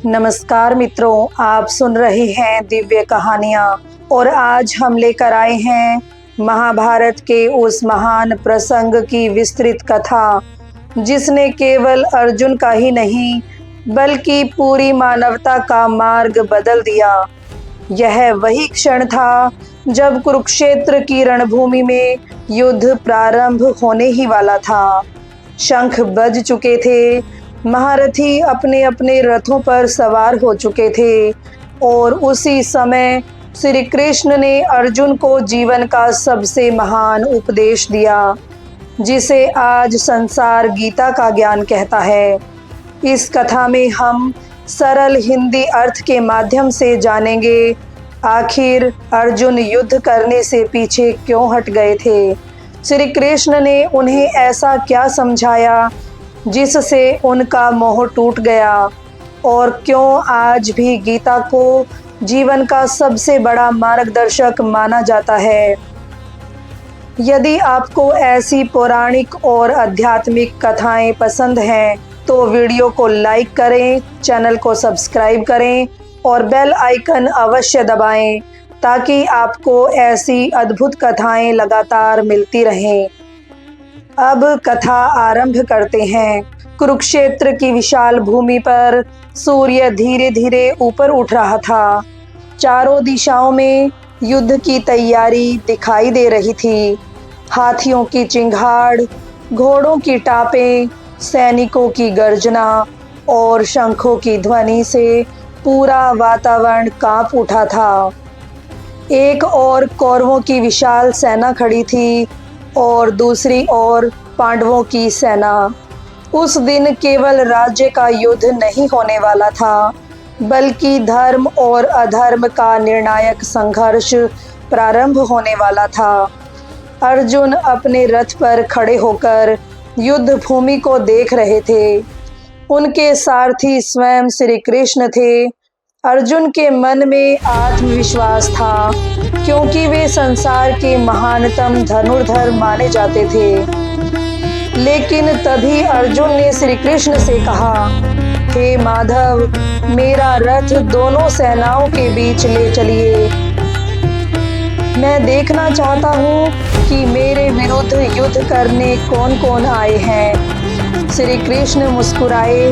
नमस्कार मित्रों, आप सुन रहे हैं दिव्य कहानियाँ और आज हम लेकर आए हैं महाभारत के उस महान प्रसंग की विस्तृत कथा जिसने केवल अर्जुन का ही नहीं बल्कि पूरी मानवता का मार्ग बदल दिया। यह वही क्षण था जब कुरुक्षेत्र की रणभूमि में युद्ध प्रारंभ होने ही वाला था। शंख बज चुके थे, महारथी अपने अपने रथों पर सवार हो चुके थे और उसी समय श्री कृष्ण ने अर्जुन को जीवन का सबसे महान उपदेश दिया, जिसे आज संसार गीता का ज्ञान कहता है। इस कथा में हम सरल हिंदी अर्थ के माध्यम से जानेंगे आखिर अर्जुन युद्ध करने से पीछे क्यों हट गए थे। श्री कृष्ण ने उन्हें ऐसा क्या समझाया जिससे उनका मोह टूट गया और क्यों आज भी गीता को जीवन का सबसे बड़ा मार्गदर्शक माना जाता है। यदि आपको ऐसी पौराणिक और आध्यात्मिक कथाएं पसंद हैं तो वीडियो को लाइक करें, चैनल को सब्सक्राइब करें और बेल आइकन अवश्य दबाएं ताकि आपको ऐसी अद्भुत कथाएं लगातार मिलती रहें। अब कथा आरंभ करते हैं। कुरुक्षेत्र की विशाल भूमि पर सूर्य धीरे धीरे ऊपर उठ रहा था। चारों दिशाओं में युद्ध की तैयारी दिखाई दे रही थी। हाथियों की चिंगाड़, घोड़ों की टापें, सैनिकों की गर्जना और शंखों की ध्वनि से पूरा वातावरण कांप उठा था। एक ओर कौरवों की विशाल सेना खड़ी थी और दूसरी ओर पांडवों की सेना। उस दिन केवल राज्य का युद्ध नहीं होने वाला था, बल्कि धर्म और अधर्म का निर्णायक संघर्ष प्रारंभ होने वाला था। अर्जुन अपने रथ पर खड़े होकर युद्ध भूमि को देख रहे थे। उनके सारथी स्वयं श्री कृष्ण थे। अर्जुन के मन में आत्मविश्वास था क्योंकि वे संसार के महानतम धनुर्धर माने जाते थे। लेकिन तभी अर्जुन ने श्री कृष्ण से कहा, हे माधव, मेरा रथ दोनों सेनाओं के बीच ले चलिए। मैं देखना चाहता हूँ कि मेरे विरुद्ध युद्ध करने कौन कौन आए हैं। श्री कृष्ण मुस्कुराए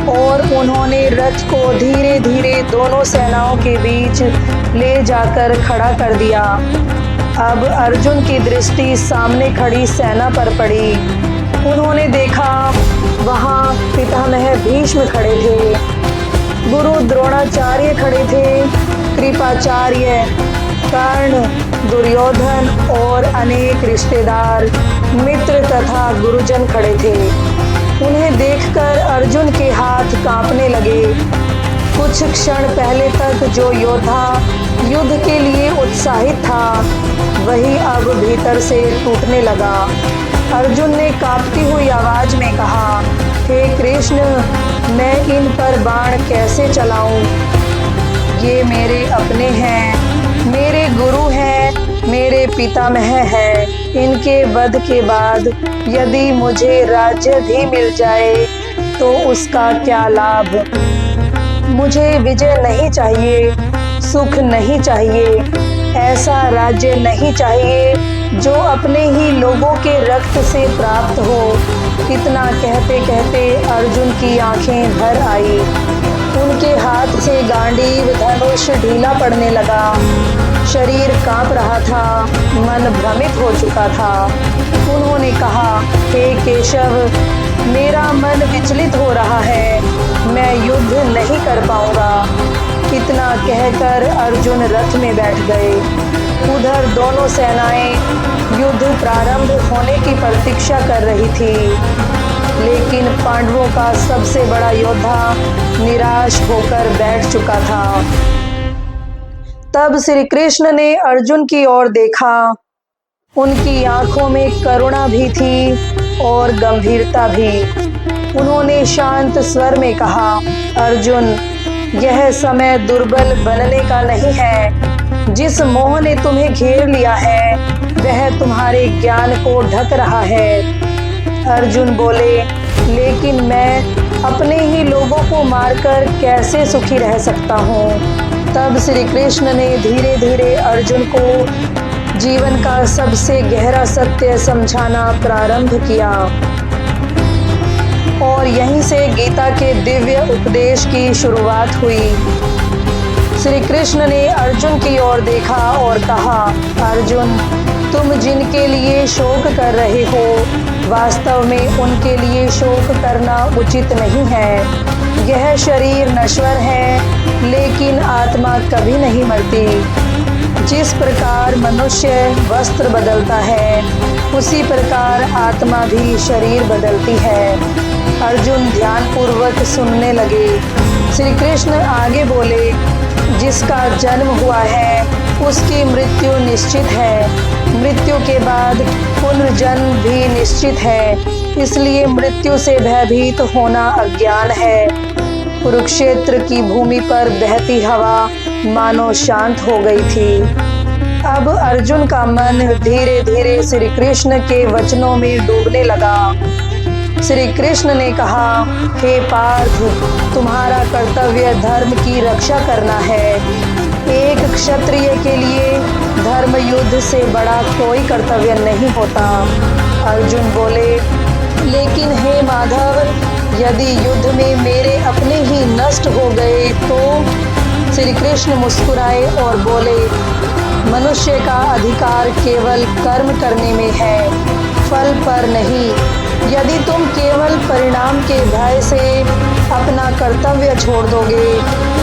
और उन्होंने रथ को धीरे धीरे दोनों सेनाओं के बीच ले जाकर खड़ा कर दिया। अब अर्जुन की दृष्टि सामने खड़ी सेना पर पड़ी। उन्होंने देखा वहाँ पितामह भीष्म खड़े थे, गुरु द्रोणाचार्य खड़े थे, कृपाचार्य, कर्ण, दुर्योधन और अनेक रिश्तेदार, मित्र तथा गुरुजन खड़े थे। उन्हें देखकर अर्जुन के हाथ कांपने लगे। कुछ क्षण पहले तक जो योद्धा युद्ध के लिए उत्साहित था, वही अब भीतर से टूटने लगा। अर्जुन ने कांपती हुई आवाज में कहा, हे कृष्ण, मैं इन पर बाण कैसे चलाऊं? ये मेरे अपने हैं, मेरे गुरु हैं, मेरे पितामह हैं। इनके वध के बाद यदि मुझे राज्य भी मिल जाए तो उसका क्या लाभ? मुझे विजय नहीं चाहिए, सुख नहीं चाहिए, ऐसा राज्य नहीं चाहिए जो अपने ही लोगों के रक्त से प्राप्त हो। इतना कहते कहते अर्जुन की आंखें भर आई। उनके हाथ से गांडीव धनुष ढीला पड़ने लगा। शरीर कांप रहा था, मन भ्रमित हो चुका था। उन्होंने कहा, हे केशव, मेरा मन विचलित हो रहा है, मैं युद्ध नहीं कर पाऊंगा। इतना कहकर अर्जुन रथ में बैठ गए। उधर दोनों सेनाएं युद्ध प्रारंभ होने की प्रतीक्षा कर रही थी, लेकिन पांडवों का सबसे बड़ा योद्धा निराश होकर बैठ चुका था। तब श्री कृष्ण ने अर्जुन की ओर देखा। उनकी आंखों में करुणा भी थी और गंभीरता भी। उन्होंने शांत स्वर में कहा, अर्जुन, यह समय दुर्बल बनने का नहीं है। जिस मोह ने तुम्हें घेर लिया है वह तुम्हारे ज्ञान को ढक रहा है। अर्जुन बोले, लेकिन मैं अपने ही लोगों को मारकर कैसे सुखी रह सकता हूँ। तब श्री कृष्ण ने धीरे धीरे अर्जुन को जीवन का सबसे गहरा सत्य समझाना प्रारंभ किया और यहीं से गीता के दिव्य उपदेश की शुरुआत हुई। श्री कृष्ण ने अर्जुन की ओर देखा और कहा, अर्जुन, तुम जिनके लिए शोक कर रहे हो, वास्तव में उनके लिए शोक करना उचित नहीं है। यह शरीर नश्वर है, लेकिन आत्मा कभी नहीं मरती। जिस प्रकार मनुष्य वस्त्र बदलता है, उसी प्रकार आत्मा भी शरीर बदलती है। अर्जुन ध्यानपूर्वक सुनने लगे। श्री कृष्ण आगे बोले, जिसका जन्म हुआ है उसकी मृत्यु निश्चित है। मृत्यु के बाद पुनर्जन्म भी निश्चित है, इसलिए मृत्यु से भयभीत होना अज्ञान है। कुरुक्षेत्र की भूमि पर बहती हवा मानो शांत हो गई थी। अब अर्जुन का मन धीरे धीरे श्री कृष्ण के वचनों में डूबने लगा। श्री कृष्ण ने कहा, हे पार्थ, तुम्हारा कर्तव्य धर्म की रक्षा करना है। एक क्षत्रिय के लिए धर्म युद्ध से बड़ा कोई कर्तव्य नहीं होता। अर्जुन बोले, लेकिन हे माधव, यदि युद्ध में मेरे अपने ही नष्ट हो गए तो? श्री कृष्ण मुस्कुराए और बोले, मनुष्य का अधिकार केवल कर्म करने में है, फल पर नहीं। यदि तुम केवल परिणाम के भय से अपना कर्तव्य छोड़ दोगे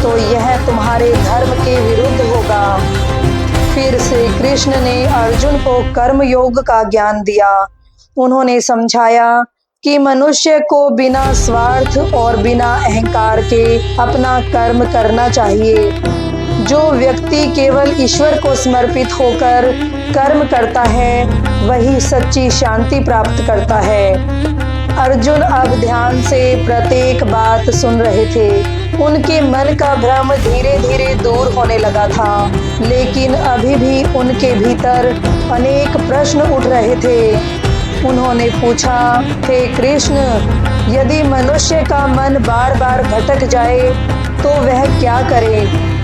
तो यह तुम्हारे धर्म के विरुद्ध होगा। फिर श्री कृष्ण ने अर्जुन को कर्म योग का ज्ञान दिया। उन्होंने समझाया कि मनुष्य को बिना स्वार्थ और बिना अहंकार के अपना कर्म करना चाहिए। जो व्यक्ति केवल ईश्वर को समर्पित होकर कर्म करता है, वही सच्ची शांति प्राप्त करता है। अर्जुन अब ध्यान से प्रत्येक बात सुन रहे थे। उनके मन का भ्रम धीरे धीरे दूर होने लगा था, लेकिन अभी भी उनके भीतर अनेक प्रश्न उठ रहे थे। उन्होंने पूछा, हे कृष्ण, यदि मनुष्य का मन बार बार भटक जाए तो वह क्या करे?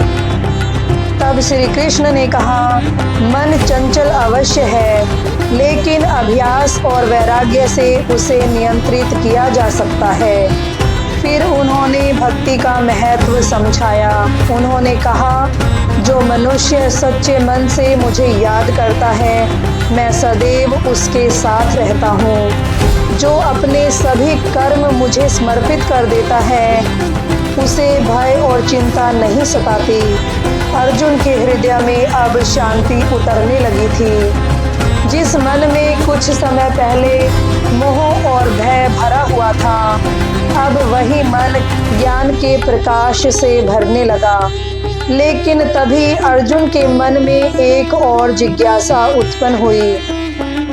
तब श्री कृष्ण ने कहा, मन चंचल अवश्य है, लेकिन अभ्यास और वैराग्य से उसे नियंत्रित किया जा सकता है। फिर उन्होंने भक्ति का महत्व समझाया। उन्होंने कहा, जो मनुष्य सच्चे मन से मुझे याद करता है, मैं सदैव उसके साथ रहता हूँ। जो अपने सभी कर्म मुझे समर्पित कर देता है, उसे भय और चिंता नहीं सताती। अर्जुन के हृदय में अब शांति उतरने लगी थी। जिस मन में कुछ समय पहले मोह और भय भरा हुआ था, अब वही मन ज्ञान के प्रकाश से भरने लगा। लेकिन तभी अर्जुन के मन में एक और जिज्ञासा उत्पन्न हुई।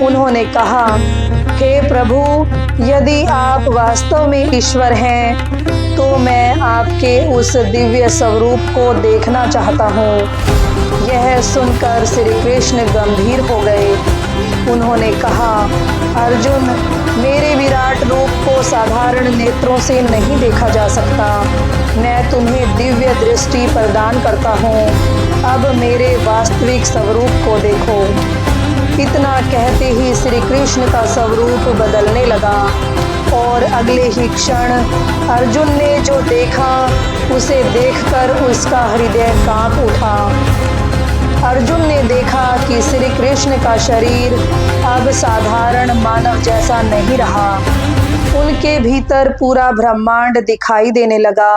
उन्होंने कहा, हे प्रभु, यदि आप वास्तव में ईश्वर हैं तो मैं आपके उस दिव्य स्वरूप को देखना चाहता हूँ। यह सुनकर श्री कृष्ण गंभीर हो गए। उन्होंने कहा, अर्जुन, मेरे विराट रूप को साधारण नेत्रों से नहीं देखा जा सकता। मैं तुम्हें दिव्य दृष्टि प्रदान करता हूँ। अब मेरे वास्तविक स्वरूप को देखो। इतना कहते ही श्री कृष्ण का स्वरूप बदलने लगा और अगले ही क्षण अर्जुन ने जो देखा, उसे देखकर उसका हृदय कांप उठा। अर्जुन ने देखा कि श्री कृष्ण का शरीर अब साधारण मानव जैसा नहीं रहा। उनके भीतर पूरा ब्रह्मांड दिखाई देने लगा।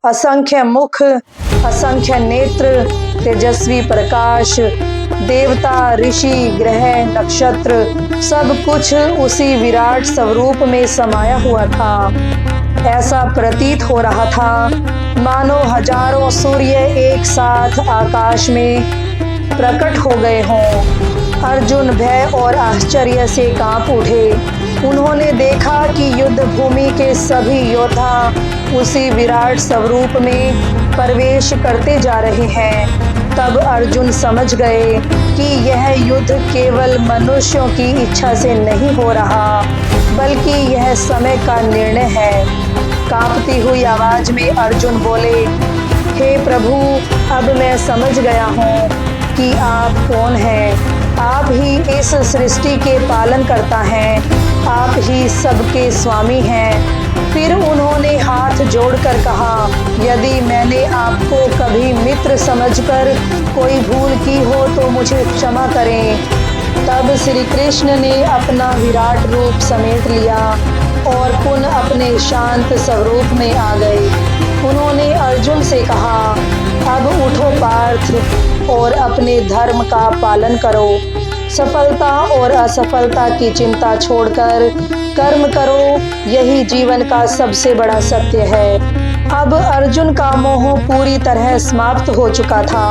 असंख्य मुख, असंख्य नेत्र, तेजस्वी प्रकाश, देवता, ऋषि, ग्रह, नक्षत्र, सब कुछ उसी विराट स्वरूप में समाया हुआ था। ऐसा प्रतीत हो रहा था मानो हजारों सूर्य एक साथ आकाश में प्रकट हो गए हों। अर्जुन भय और आश्चर्य से कांप उठे। उन्होंने देखा कि युद्ध भूमि के सभी योद्धा उसी विराट स्वरूप में प्रवेश करते जा रहे हैं। तब अर्जुन समझ गए कि यह युद्ध केवल मनुष्यों की इच्छा से नहीं हो रहा, बल्कि यह समय का निर्णय है। कांपती हुई आवाज में अर्जुन बोले, हे प्रभु, अब मैं समझ गया हूँ कि आप कौन हैं। आप ही इस सृष्टि के पालन करता हैं, आप ही सबके स्वामी हैं। फिर उन्होंने हाथ जोड़कर कहा, यदि मैंने आपको कभी मित्र समझकर कोई भूल की हो तो मुझे क्षमा करें। तब श्री कृष्ण ने अपना विराट रूप समेट लिया और पुनः अपने शांत स्वरूप में आ गए। उन्होंने अर्जुन से कहा, अब उठो पार्थ और अपने धर्म का पालन करो। सफलता और असफलता की चिंता छोड़कर कर्म करो, यही जीवन का सबसे बड़ा सत्य है। अब अर्जुन का मोह पूरी तरह समाप्त हो चुका था।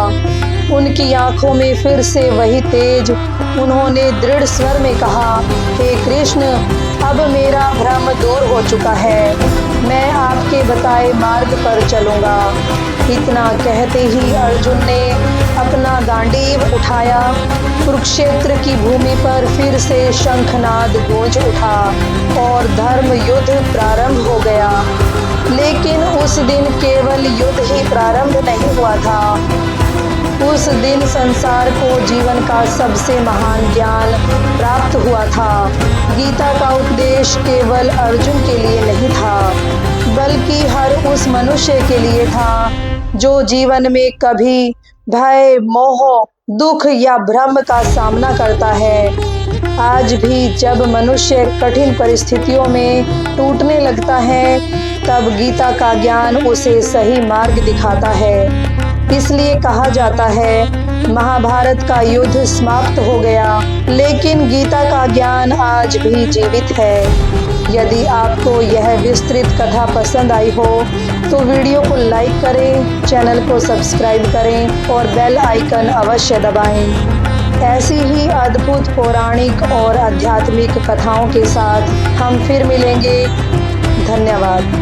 उनकी आंखों में फिर से वही तेज। उन्होंने दृढ़ स्वर में कहा, हे कृष्ण, अब मेरा भ्रम दूर हो चुका है, मैं आपके बताए मार्ग पर चलूँगा। इतना कहते ही अर्जुन ने अपना गांडीव उठाया। कुरुक्षेत्र की भूमि पर फिर से शंखनाद गूंज उठा और धर्म युद्ध प्रारंभ हो गया। लेकिन उस दिन केवल युद्ध ही प्रारंभ नहीं हुआ था। उस दिन संसार को जीवन का सबसे महान ज्ञान प्राप्त हुआ था। गीता का उपदेश केवल अर्जुन के लिए नहीं था, बल्कि हर उस मनुष्य के लिए था जो जीवन में कभी भय, मोह, दुख या भ्रम का सामना करता है। आज भी जब मनुष्य कठिन परिस्थितियों में टूटने लगता है, तब गीता का ज्ञान उसे सही मार्ग दिखाता है। इसलिए कहा जाता है, महाभारत का युद्ध समाप्त हो गया, लेकिन गीता का ज्ञान आज भी जीवित है। यदि आपको यह विस्तृत कथा पसंद आई हो तो वीडियो को लाइक करें, चैनल को सब्सक्राइब करें और बेल आइकन अवश्य दबाएं। ऐसी ही अद्भुत पौराणिक और आध्यात्मिक कथाओं के साथ हम फिर मिलेंगे। धन्यवाद।